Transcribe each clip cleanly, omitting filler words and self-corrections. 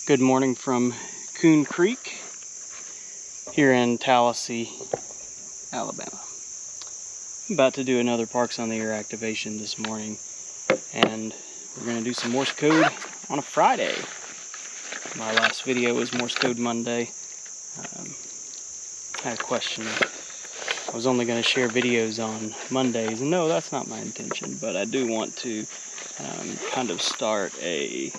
Good morning from Coon Creek here in Tallassee, Alabama. I'm about to do another Parks on the Air activation this morning, and we're going to do some Morse code on a Friday. My last video was Morse code Monday. I had a question. I was only going to share videos on Mondays, and no, that's not my intention, but I do want to kind of start a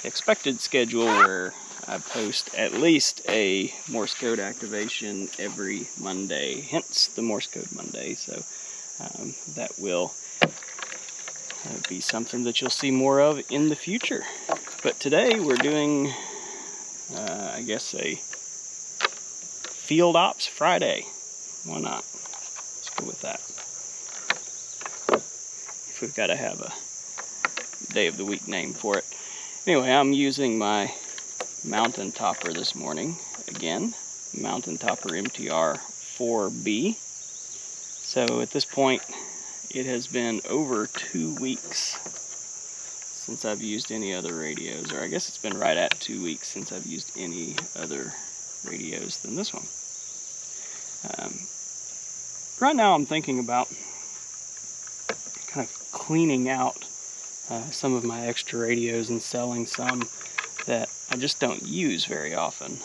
expected schedule where I post at least a Morse code activation every Monday, hence the Morse code Monday. So that will be something that you'll see more of in the future. But today we're doing, I guess, a Field Ops Friday. Why not? Let's go with that. If we've got to have a day of the week name for it. Anyway, I'm using my Mountain Topper this morning. Again, Mountain Topper MTR 4B. So at this point, it has been over 2 weeks since I've used any other radios, or I guess it's been right at 2 weeks since I've used any other radios than this one. Right now I'm thinking about kind of cleaning out some of my extra radios and selling some that I just don't use very often.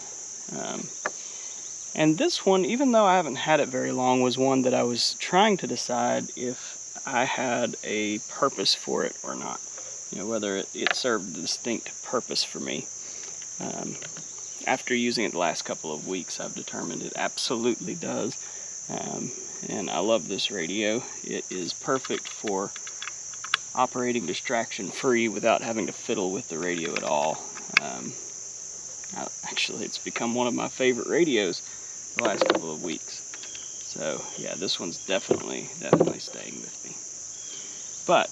And this one, even though I haven't had it very long, was one that I was trying to decide if I had a purpose for it or not. You know, whether it served a distinct purpose for me. After using it the last couple of weeks, I've determined it absolutely does. And I love this radio. It is perfect for operating distraction-free without having to fiddle with the radio at all. Actually, it's become one of my favorite radios the last couple of weeks. So yeah, this one's definitely staying with me. But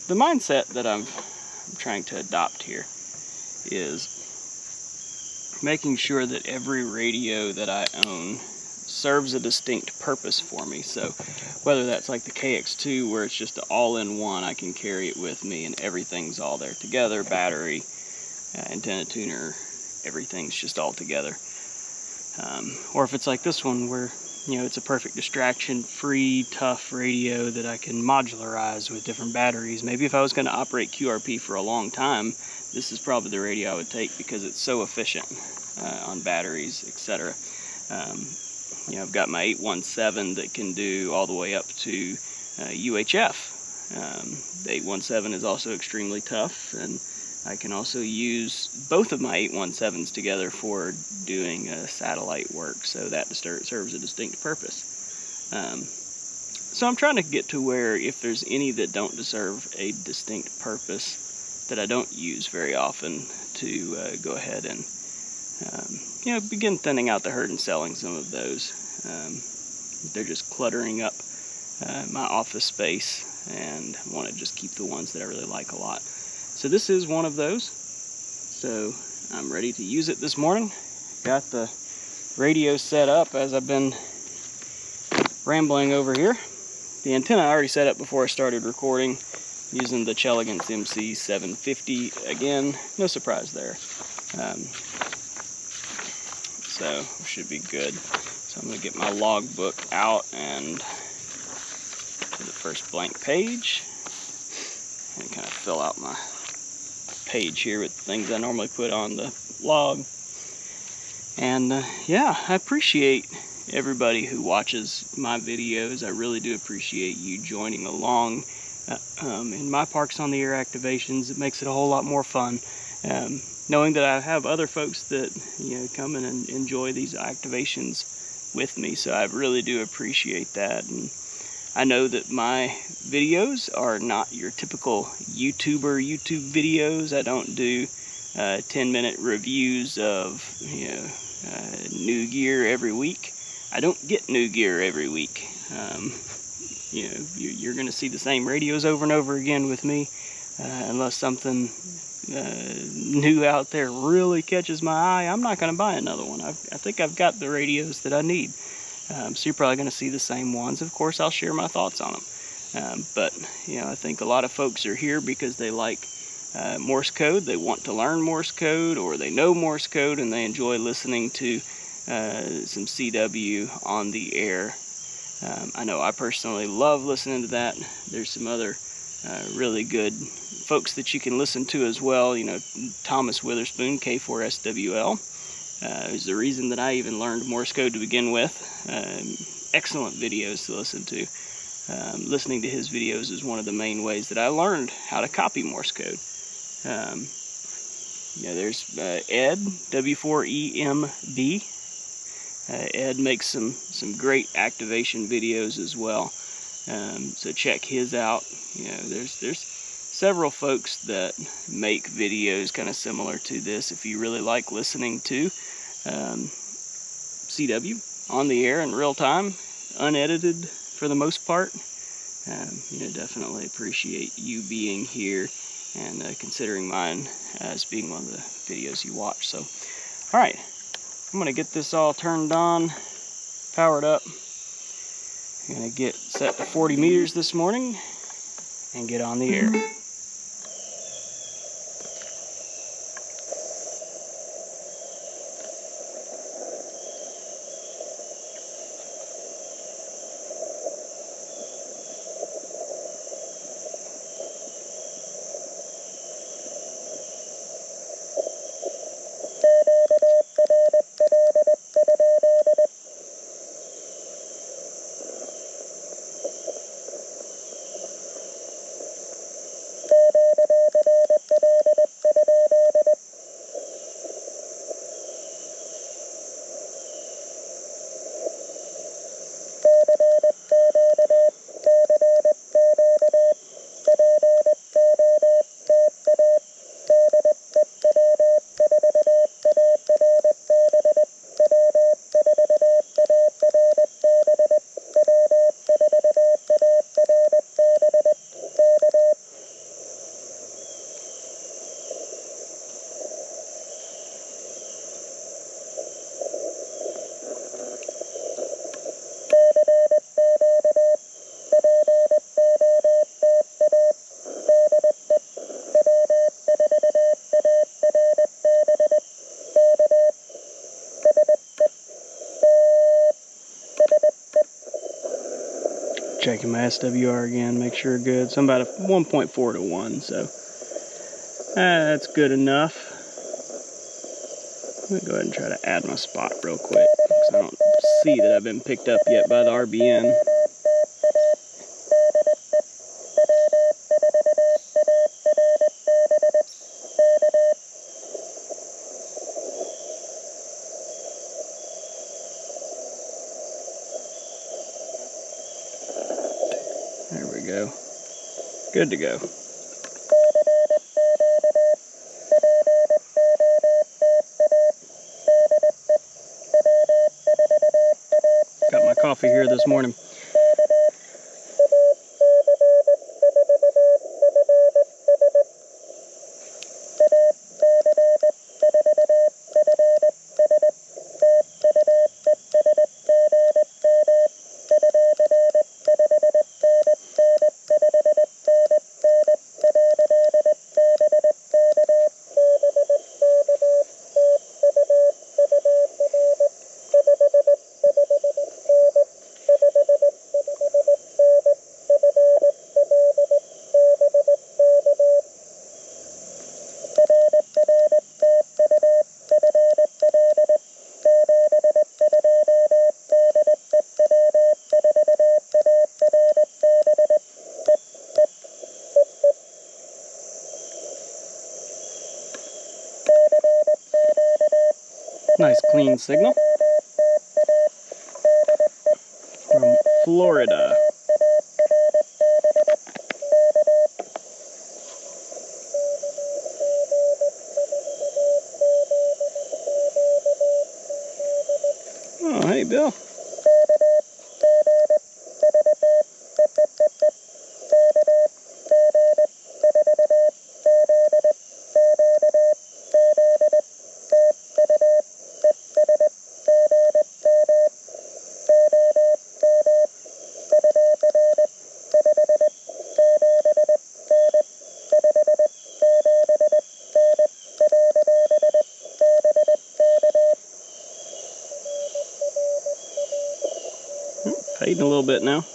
the mindset that I'm trying to adopt here is making sure that every radio that I own serves a distinct purpose for me. So whether that's like the KX2, where it's just all-in-one, I can carry it with me and everything's all there together, battery, antenna tuner, everything's just all together. Or if it's like this one where, you know, it's a perfect distraction-free, tough radio that I can modularize with different batteries. Maybe if I was going to operate QRP for a long time, this is probably the radio I would take because it's so efficient on batteries, etc. You know, I've got my 817 that can do all the way up to UHF. The 817 is also extremely tough, and I can also use both of my 817s together for doing satellite work, so that serves a distinct purpose. So I'm trying to get to where if there's any that don't deserve a distinct purpose that I don't use very often, to go ahead and you know, begin thinning out the herd and selling some of those. They're just cluttering up my office space, and I want to just keep the ones that I really like a lot. So this is one of those. So I'm ready to use it this morning. Got the radio set up as I've been rambling over here. The antenna I already set up before I started recording, using the Chelegance MC750 again. No surprise there. So should be good. So I'm going to get my logbook out and to the first blank page and kind of fill out my page here with things I normally put on the log. And yeah, I appreciate everybody who watches my videos. I really do appreciate you joining along in my Parks on the Air activations. It makes it a whole lot more fun. Knowing that I have other folks that, you know, come in and enjoy these activations with me, so I really do appreciate that. And I know that my videos are not your typical YouTube videos. I don't do 10-minute reviews of, you know, new gear every week. I don't get new gear every week. You know, you're going to see the same radios over and over again with me, unless something new out there really catches my eye. I'm not going to buy another one. I think I've got the radios that I need. So you're probably going to see the same ones. Of course, I'll share my thoughts on them. But, you know, I think a lot of folks are here because they like Morse code, they want to learn Morse code, or they know Morse code and they enjoy listening to some CW on the air. I know I personally love listening to that. There's some other really good folks that you can listen to as well. You know, Thomas Witherspoon, K-4SWL, is the reason that I even learned Morse code to begin with. Excellent videos to listen to. Listening to his videos is one of the main ways that I learned how to copy Morse code. Yeah, there's Ed, W4EMB. Ed makes some great activation videos as well. So check his out. You know, there's several folks that make videos kind of similar to this. If you really like listening to CW on the air in real time, unedited for the most part, you know, definitely appreciate you being here and considering mine as being one of the videos you watch. So, all right, I'm gonna get this all turned on, powered up. I'm gonna get set to 40 meters this morning and get on the air. Checking my SWR again, make sure good. So I'm about a 1.4 to 1, so that's good enough. I'm gonna go ahead and try to add my spot real quick, because I don't see that I've been picked up yet by the RBN. There we go. Good to go. Got my coffee here this morning. Nice clean signal from Florida. Oh, hey, Bill. fading a little bit now.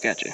Gotcha.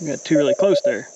got two really close there.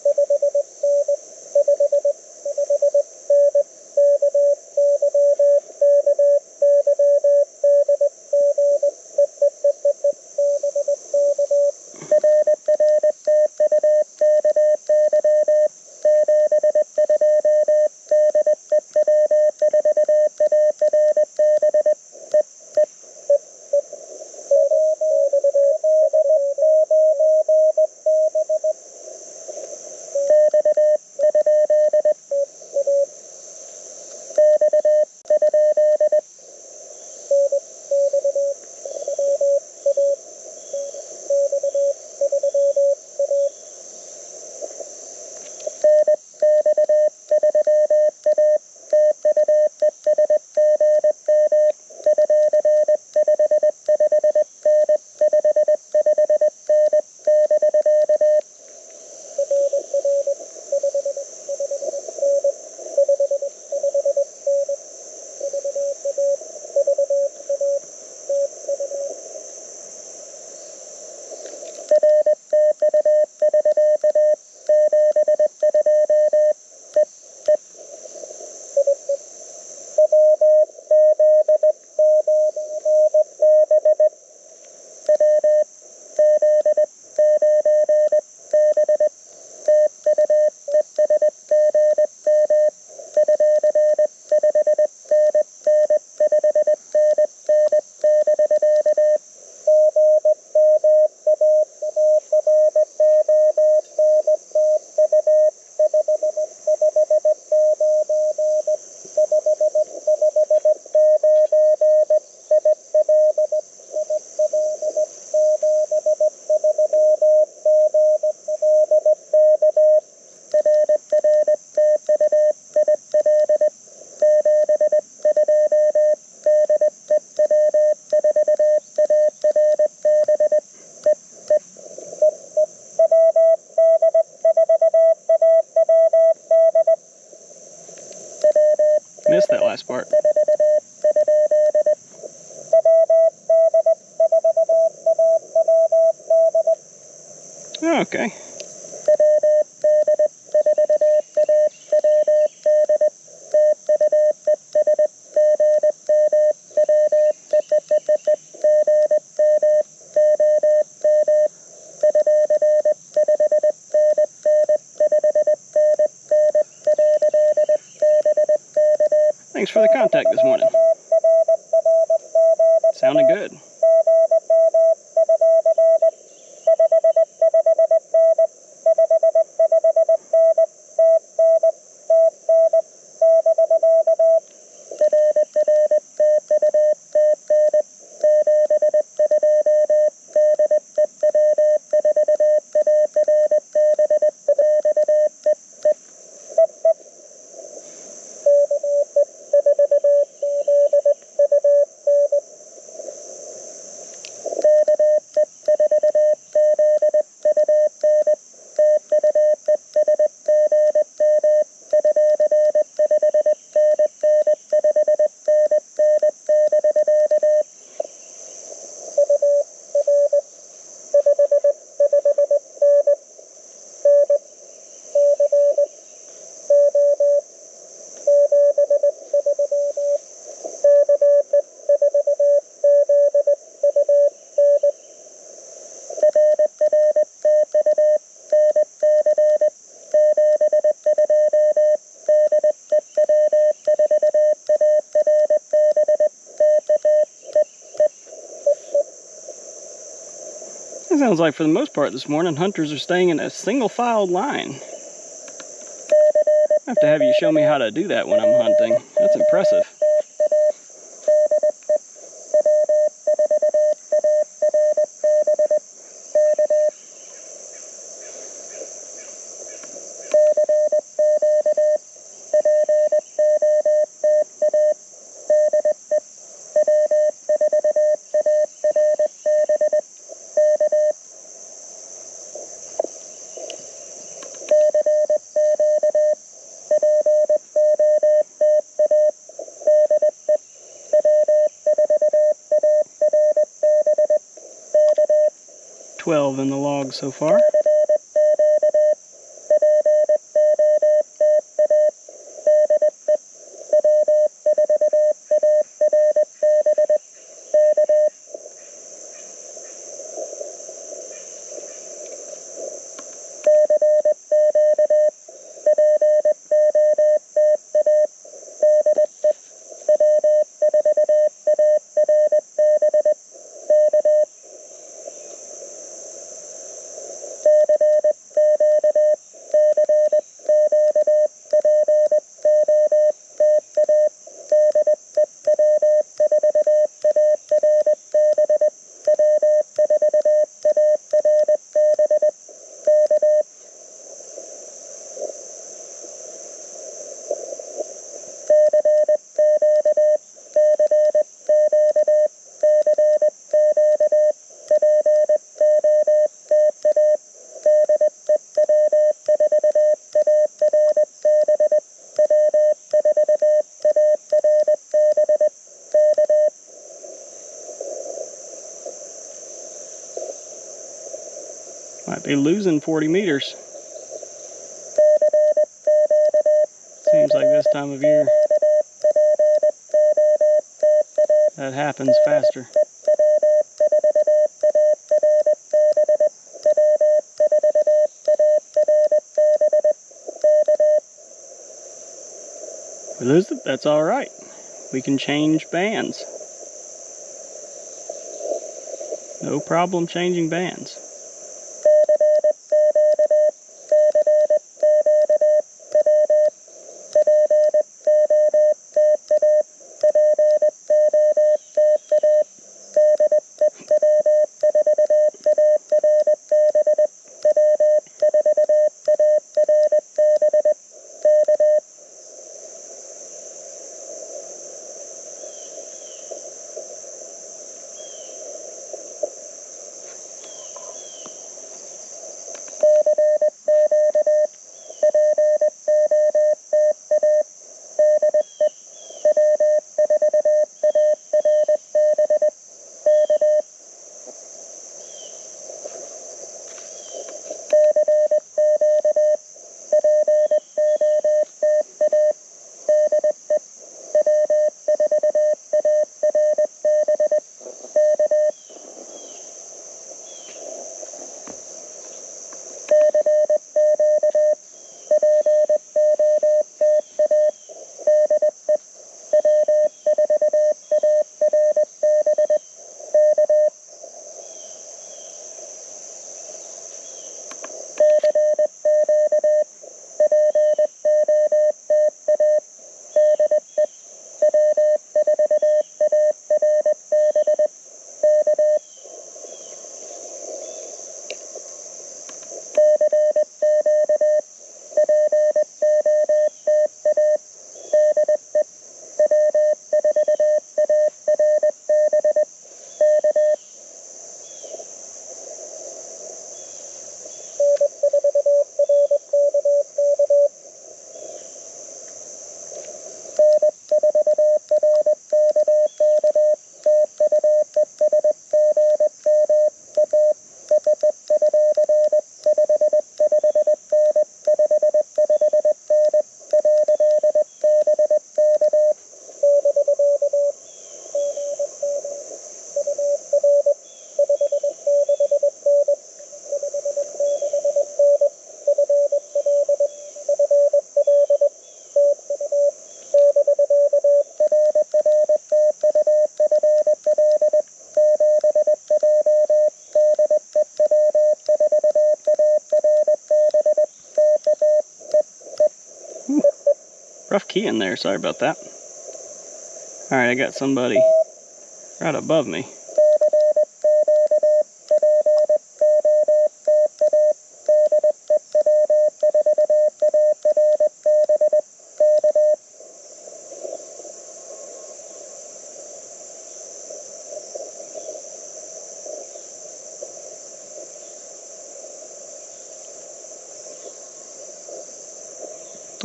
Missed that last part. Okay. Thanks for the contact this morning. Sounded good. It sounds like for the most part this morning, hunters are staying in a single-filed line. I have to have you show me how to do that when I'm hunting. That's impressive. In the log so far. Might be losing 40 meters. Seems like this time of year that happens faster. We lose it, that's all right. We can change bands. No problem changing bands. Rough key in there, sorry about that. Alright, I got somebody right above me.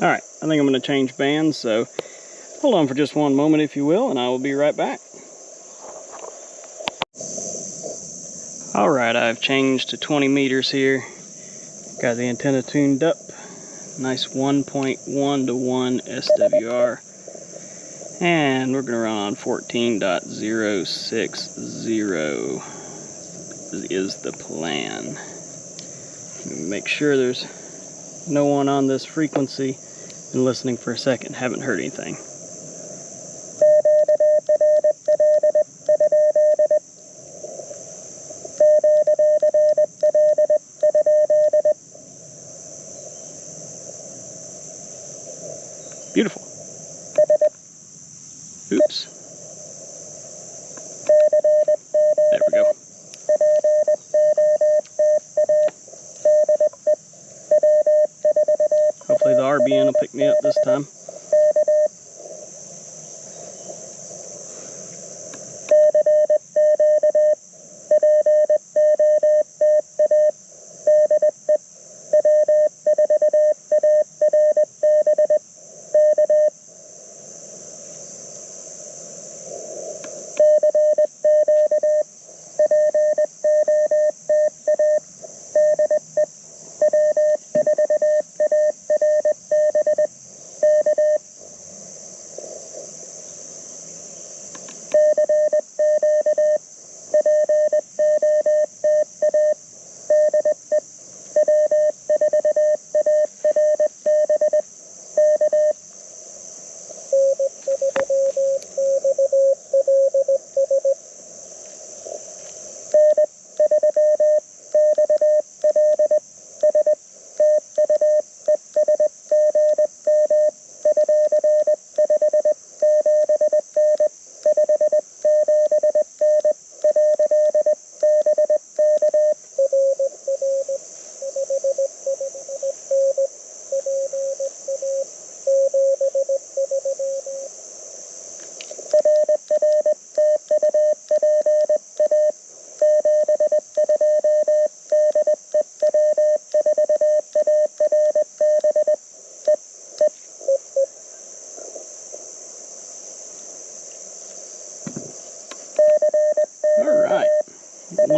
Alright, I think I'm going to change bands, so hold on for just one moment if you will, and I will be right back. Alright, I've changed to 20 meters here. Got the antenna tuned up. Nice 1.1 to 1 SWR. And we're going to run on 14.060 is the plan. Make sure there's no one on this frequency. Been listening for a second, haven't heard anything. Beautiful. Oops. There we go. Hopefully the RBN will pick me up this time.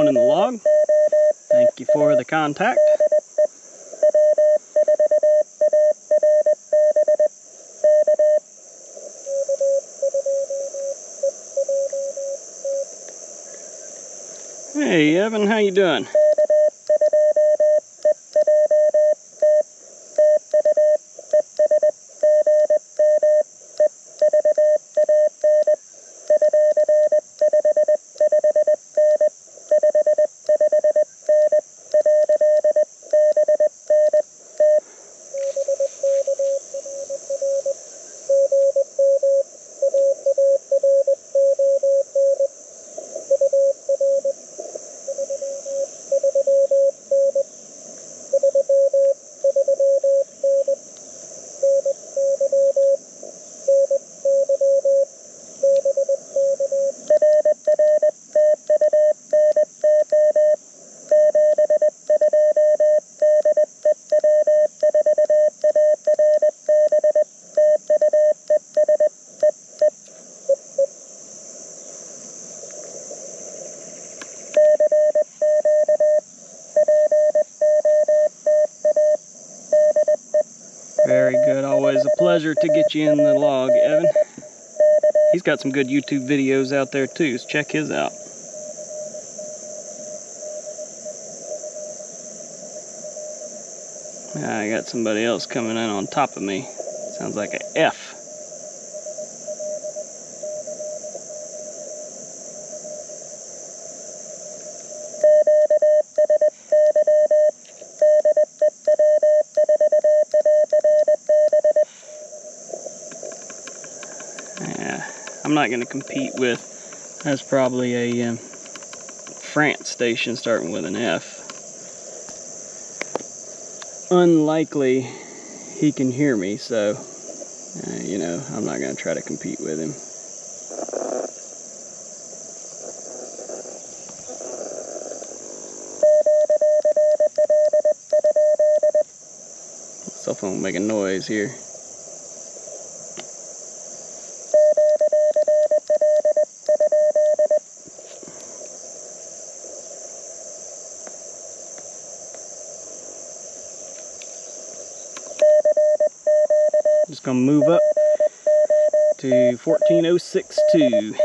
one in the log. Thank you for the contact. Hey Evan, how you doing? Very good, always a pleasure to get you in the log, Evan. He's got some good YouTube videos out there too, so check his out. I got somebody else coming in on top of me. Sounds like a F. I'm not going to compete with, that's probably a France station starting with an F. Unlikely he can hear me, so, you know, I'm not going to try to compete with him. Cell phone making noise here. Just gonna move up to 14062.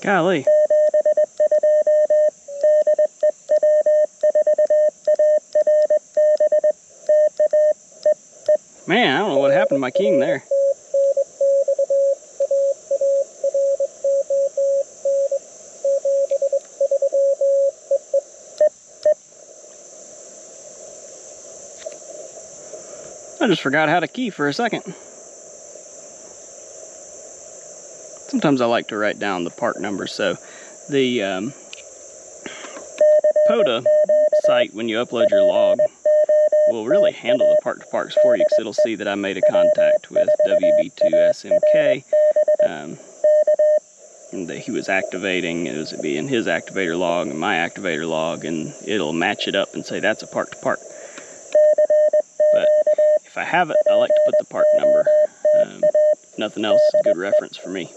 Golly. Man, I don't know what happened to my king there. I just forgot how to key for a second. Sometimes I like to write down the park numbers. So the POTA site, when you upload your log, will really handle the park to parks for you, because it'll see that I made a contact with WB2SMK, and that he was activating. It was be in his activator log and my activator log, and it'll match it up and say that's a park to park. But if I have it, I like to put the park number. If nothing else, it's a good reference for me.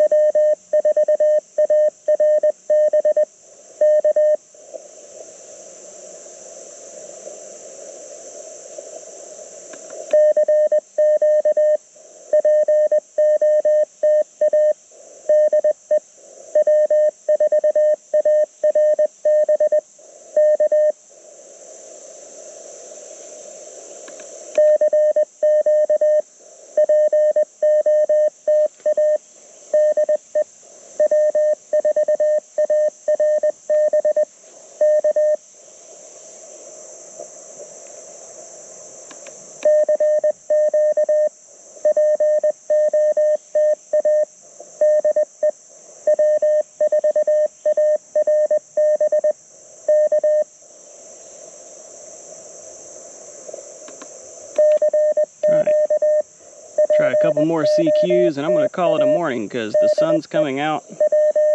Try a couple more CQs and I'm going to call it a morning, because the sun's coming out,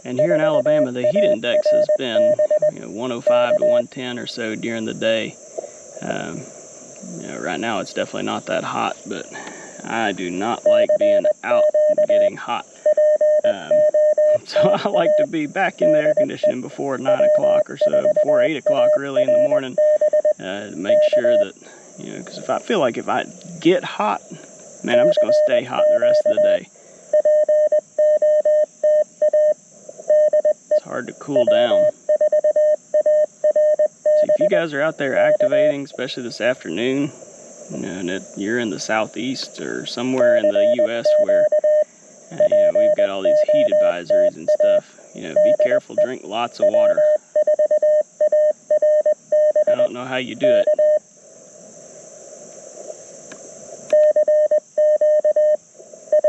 and here in Alabama the heat index has been 105 to 110 or so during the day. Right now it's definitely not that hot, but I do not like being out and getting hot. So I like to be back in the air conditioning before 9 o'clock or so, before 8 o'clock really in the morning, to make sure that, because if I feel like if I get hot, man, I'm just going to stay hot the rest of the day. It's hard to cool down. So if you guys are out there activating, especially this afternoon, and you're in the southeast or somewhere in the U.S. where we've got all these heat advisories and stuff, be careful, drink lots of water. I don't know how you do it.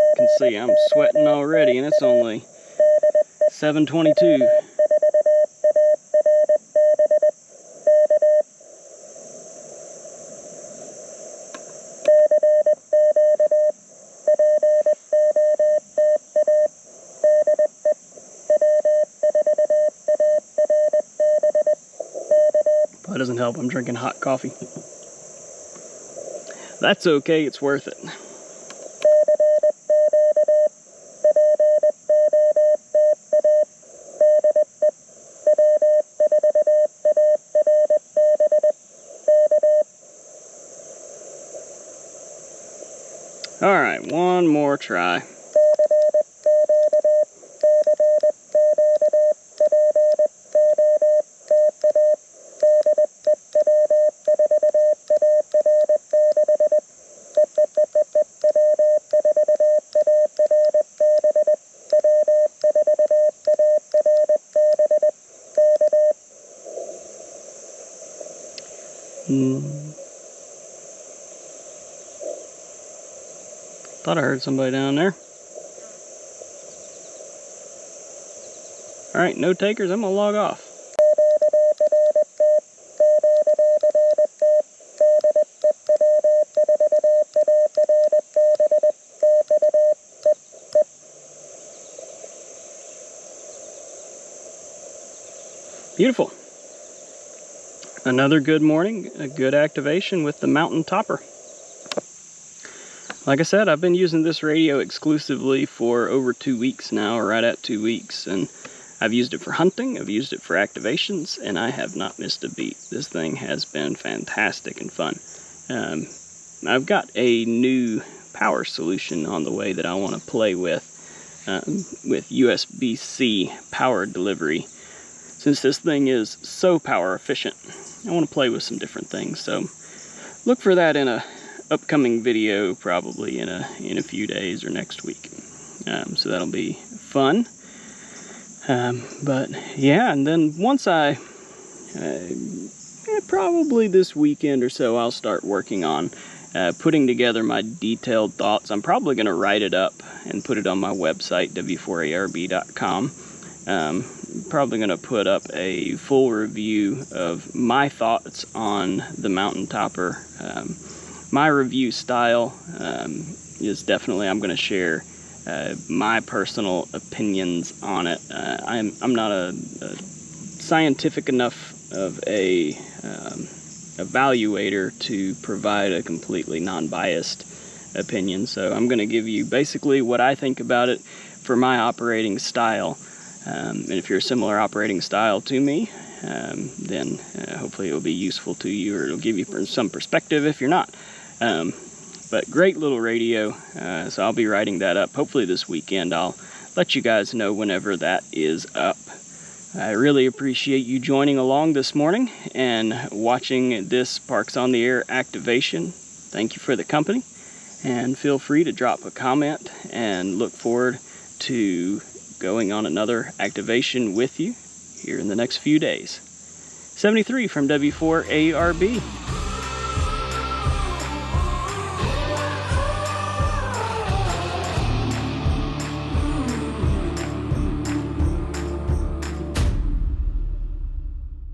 You can see I'm sweating already, and it's only 7:22. That doesn't help. I'm drinking hot coffee. That's okay. It's worth it. All right, one more try. Thought I heard somebody down there. Alright, no takers, I'm gonna log off. Beautiful. Another good morning, a good activation with the mountain topper. Like I said, I've been using this radio exclusively for over 2 weeks now, or right at 2 weeks, and I've used it for hunting, I've used it for activations, and I have not missed a beat. This thing has been fantastic and fun. I've got a new power solution on the way that I want to play with. with USB-C power delivery. Since this thing is so power efficient, I want to play with some different things. So look for that in a upcoming video, probably in a few days or next week. So that'll be fun. But yeah, and then once probably this weekend or so, I'll start working on putting together my detailed thoughts. I'm probably going to write it up and put it on my website, w4arb.com. Probably going to put up a full review of my thoughts on the Mountain Topper. My review style is definitely, I'm going to share my personal opinions on it. I'm not a scientific enough of a evaluator to provide a completely non-biased opinion, so I'm going to give you basically what I think about it for my operating style. And if you're a similar operating style to me, then hopefully it will be useful to you, or it'll give you some perspective if you're not. But great little radio, so I'll be writing that up hopefully this weekend. I'll let you guys know whenever that is up. I really appreciate you joining along this morning and watching this Parks on the Air activation. Thank you for the company, and feel free to drop a comment, and look forward to going on another activation with you here in the next few days. 73 from W4ARB.